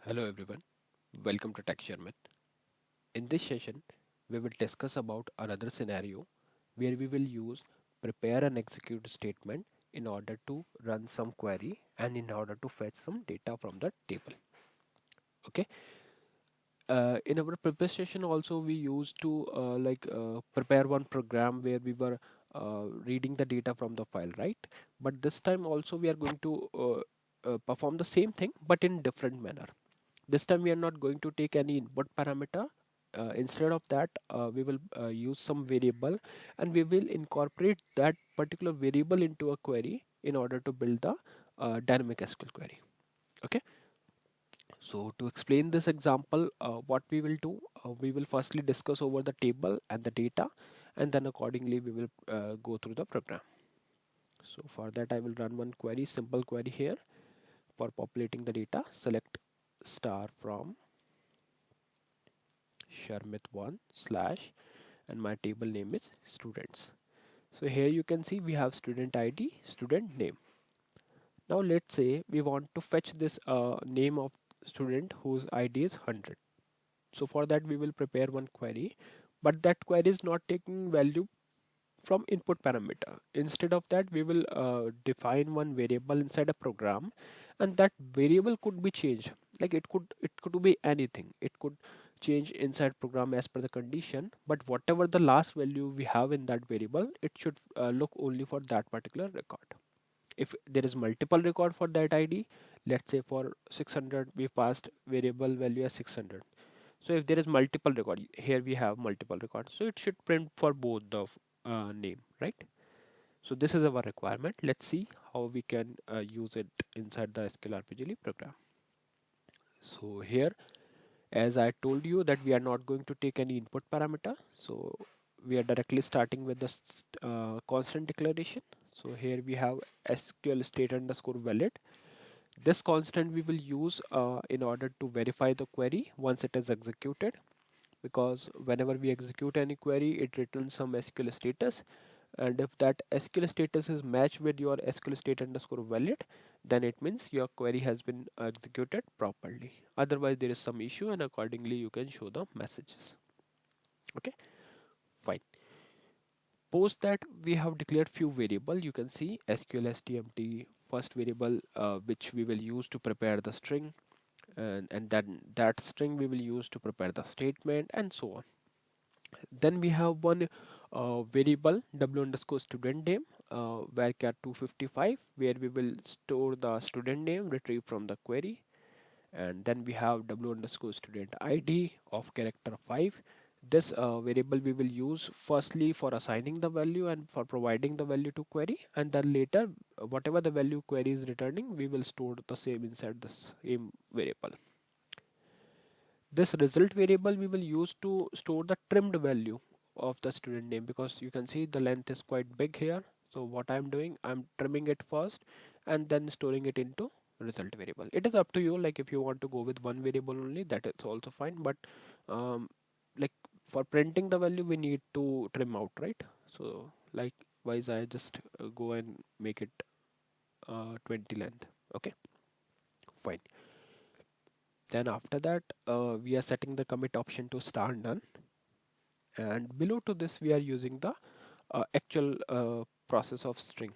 Hello everyone, welcome to Tech Sharmit. In this session, we will discuss about another scenario where we will use prepare and execute statement in order to run some query and in order to fetch some data from the table. Okay. In our previous session also we used to prepare one program where we were reading the data from the file, right? But this time also we are going to perform the same thing but in different manner. This time we are not going to take any input parameter. Instead of that, we will use some variable and we will incorporate that particular variable into a query in order to build the dynamic SQL query. Okay. So to explain this example, what we will do, we will firstly discuss over the table and the data, and then accordingly we will go through the program. So for that I will run one query, simple query here for populating the data. Select star from Sharmit1 slash and my table name is students. So here you can see we have student ID, student name. Now let's say we want to fetch this name of student whose ID is 100. So for that we will prepare one query, but that query is not taking value from input parameter. Instead of that we will define one variable inside a program, and that variable could be changed. Like it could be anything. It could change inside program as per the condition, but whatever the last value we have in that variable, it should look only for that particular record. If there is multiple record for that ID, let's say for 600 we passed variable value as 600. So if there is multiple record, here we have multiple records, so it should print for both the name, right? So this is our requirement. Let's see how we can use it inside the SQLRPGLE program. So here, as I told you that we are not going to take any input parameter, so we are directly starting with the constant declaration. So here we have SQL state underscore valid. This constant we will use in order to verify the query once it is executed, because whenever we execute any query it returns some SQL status, and if that SQL status is matched with your SQL state underscore valid, then it means your query has been executed properly. Otherwise there is some issue and accordingly you can show the messages. Okay, fine. Post that we have declared few variable. You can see SQL first variable which we will use to prepare the string, and then that string we will use to prepare the statement and so on. Then we have one variable w underscore student name varchar 255, where we will store the student name retrieved from the query. And then we have w underscore student id of character 5. This variable we will use firstly for assigning the value and for providing the value to query, and then later whatever the value query is returning, we will store the same inside the same variable. This result variable we will use to store the trimmed value of the student name, because you can see the length is quite big here. So what I'm doing, I'm trimming it first and then storing it into result variable. It is up to you, like if you want to go with one variable only, that is also fine, but like for printing the value we need to trim out, right? So likewise I just go and make it 20 length. Okay, fine. Then after that we are setting the commit option to star none, and below to this we are using the actual process of string.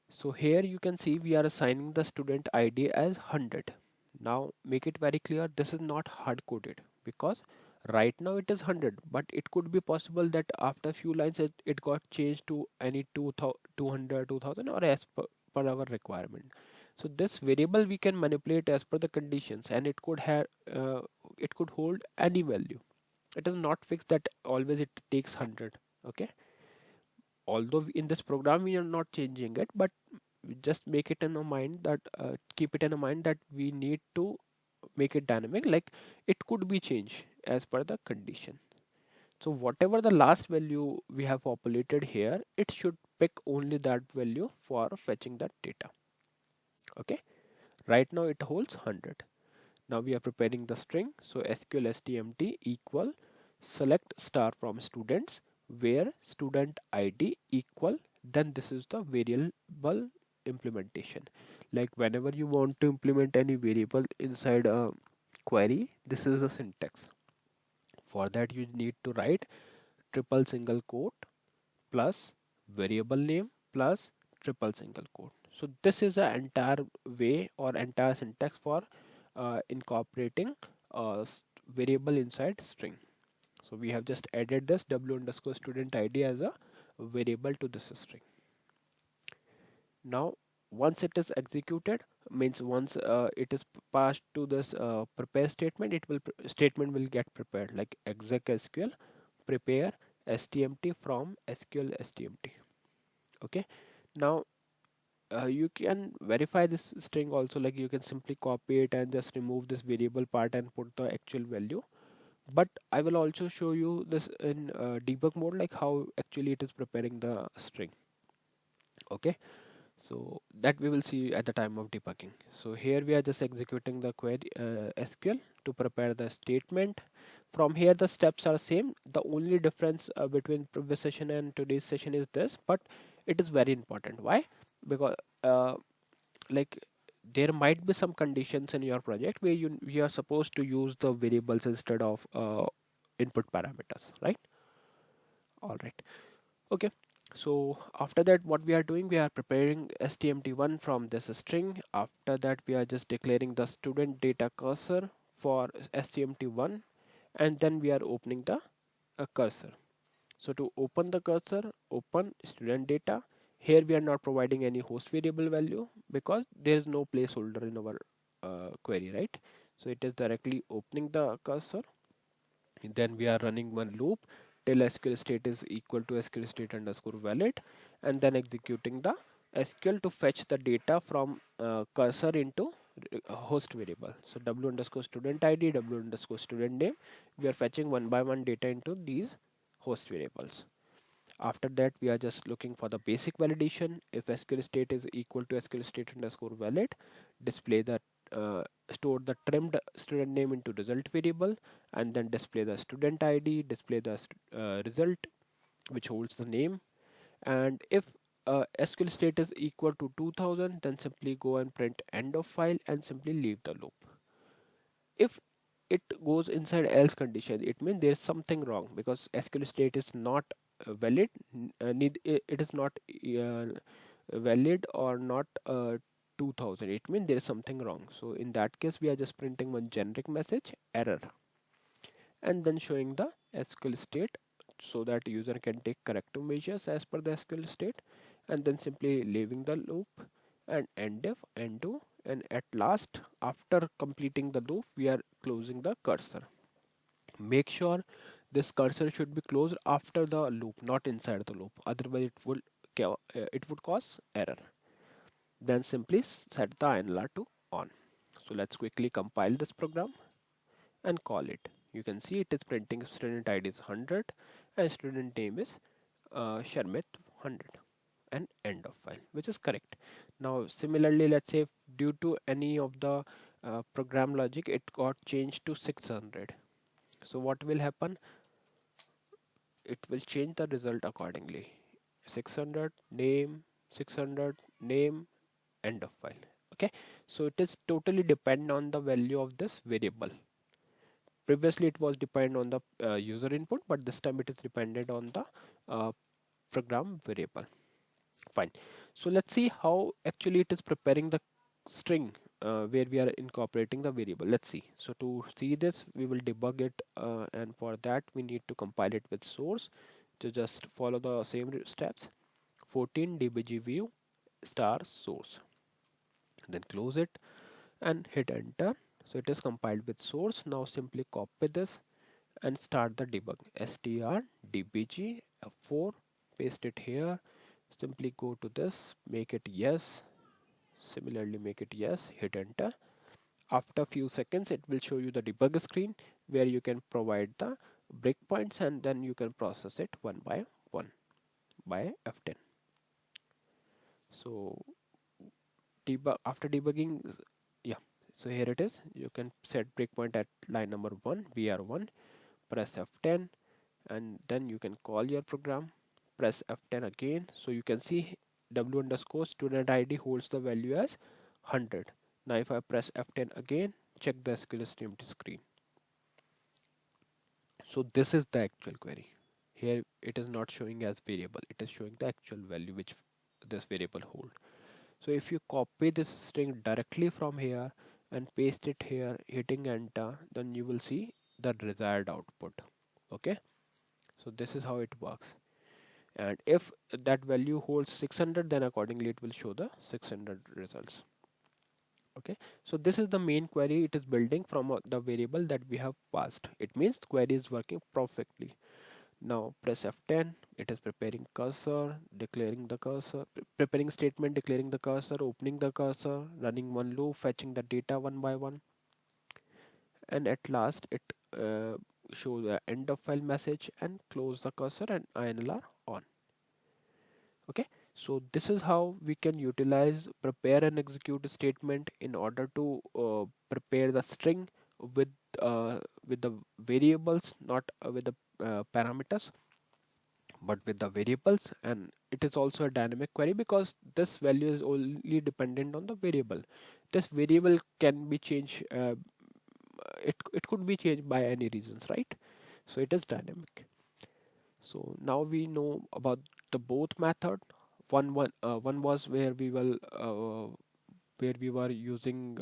So here you can see we are assigning the student ID as 100. Now make it very clear, this is not hard coded, because right now it is 100, but it could be possible that after a few lines it got changed to any 200, 2000, or as per our requirement. So this variable we can manipulate as per the conditions, and it could have it could hold any value. It is not fixed that always it takes 100. Okay, although in this program we are not changing it, but just make it in a mind that keep it in a mind that we need to make it dynamic, like it could be changed as per the condition. So whatever the last value we have populated here, it should pick only that value for fetching that data. Okay, right now it holds 100. Now we are preparing the string, so SQL equal select star from students where student ID equal, then this is the variable implementation. Like whenever you want to implement any variable inside a query, this is the syntax. For that you need to write triple single quote plus variable name plus triple single quote. So this is the entire way or entire syntax for incorporating a variable inside string. So we have just added this w underscore student id as a variable to this string. Now once it is executed, means once it is passed to this prepare statement, statement will get prepared, like exec sql prepare stmt from sql stmt. Okay, now you can verify this string also, like you can simply copy it and just remove this variable part and put the actual value. But I will also show you this in debug mode, like how actually it is preparing the string. Okay, so that we will see at the time of debugging. So here we are just executing the query SQL to prepare the statement. From here the steps are same. The only difference between previous session and today's session is this, but it is very important. Why? Because like there might be some conditions in your project where you are supposed to use the variables instead of input parameters, right? All right. Okay, so after that what we are doing, we are preparing stmt1 from this string. After that we are just declaring the student data cursor for stmt1, and then we are opening the cursor. So to open the cursor, open student data. Here we are not providing any host variable value because there is no placeholder in our query, right? So it is directly opening the cursor. Then we are running one loop till SQL state is equal to SQL state underscore valid, and then executing the SQL to fetch the data from cursor into host variable. So w underscore student id, w underscore student name, we are fetching one by one data into these host variables. After that we are just looking for the basic validation. If SQL state is equal to SQL state underscore valid, display the store the trimmed student name into result variable, and then display the student id, display the result which holds the name. And if SQL state is equal to 2000, then simply go and print end of file and simply leave the loop. If it goes inside else condition, it means there is something wrong, because SQL state is not valid, it is not valid or not 2000, it means there is something wrong. So in that case we are just printing one generic message error, and then showing the SQL state so that user can take corrective measures as per the SQL state, and then simply leaving the loop and end if undo, and at last after completing the loop we are closing the cursor. Make sure this cursor should be closed after the loop, not inside the loop, otherwise it would cause error. Then simply set the INLR to on. So let's quickly compile this program and call it. You can see it is printing student id is 100 and student name is Sharmit 100, and end of file, which is correct. Now similarly, let's say due to any of the program logic it got changed to 600. So what will happen? It will change the result accordingly. 600 name, 600 name, end of file. Okay, so it is totally depend on the value of this variable. Previously it was dependent on the user input, but this time it is dependent on the program variable. Fine. So let's see how actually it is preparing the string where we are incorporating the variable. Let's see. So to see this, we will debug it, and for that we need to compile it with source. To just follow the same steps. 14 dbg view star source. Then close it and hit enter. So it is compiled with source. Now simply copy this and start the debug. str dbg f4, paste it here. Simply go to this, make it yes. Similarly make it yes, hit enter. After few seconds it will show you the debug screen where you can provide the breakpoints, and then you can process it one by one by F10. So after debugging, yeah, so here it is. You can set breakpoint at line number 1, BR1, press F10, and then you can call your program, press F10 again. So you can see w underscore student id holds the value as 100. Now if I press F10 again, check the SQL is empty screen. So this is the actual query. Here it is not showing as variable, it is showing the actual value which this variable hold. So if you copy this string directly from here and paste it here, hitting enter, then you will see the desired output. Okay, so this is how it works. And if that value holds 600, then accordingly it will show the 600 results. Okay, so this is the main query. It is building from the variable that we have passed. It means the query is working perfectly. Now press F10, it is preparing cursor, declaring the cursor, preparing statement, declaring the cursor, opening the cursor, running one loop, fetching the data one by one, and at last it shows the end of file message and close the cursor and INLR on. Okay, so this is how we can utilize prepare and execute a statement in order to prepare the string with with the variables, not with the parameters, but with the variables. And it is also a dynamic query because this value is only dependent on the variable. This variable can be changed, it could be changed by any reasons, right? So it is dynamic. So now we know about the both method. One was where we were using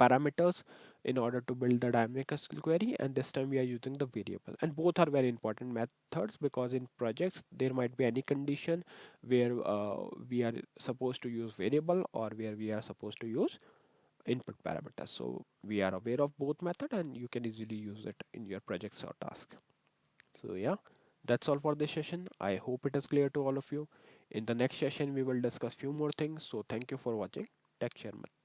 parameters in order to build the dynamic SQL query, and this time we are using the variable. And both are very important methods because in projects there might be any condition where we are supposed to use variable or where we are supposed to use input parameters. So we are aware of both method and you can easily use it in your projects or task. So yeah, that's all for this session. I hope it is clear to all of you. In the next session we will discuss few more things. So thank you for watching. Tech Sharmit.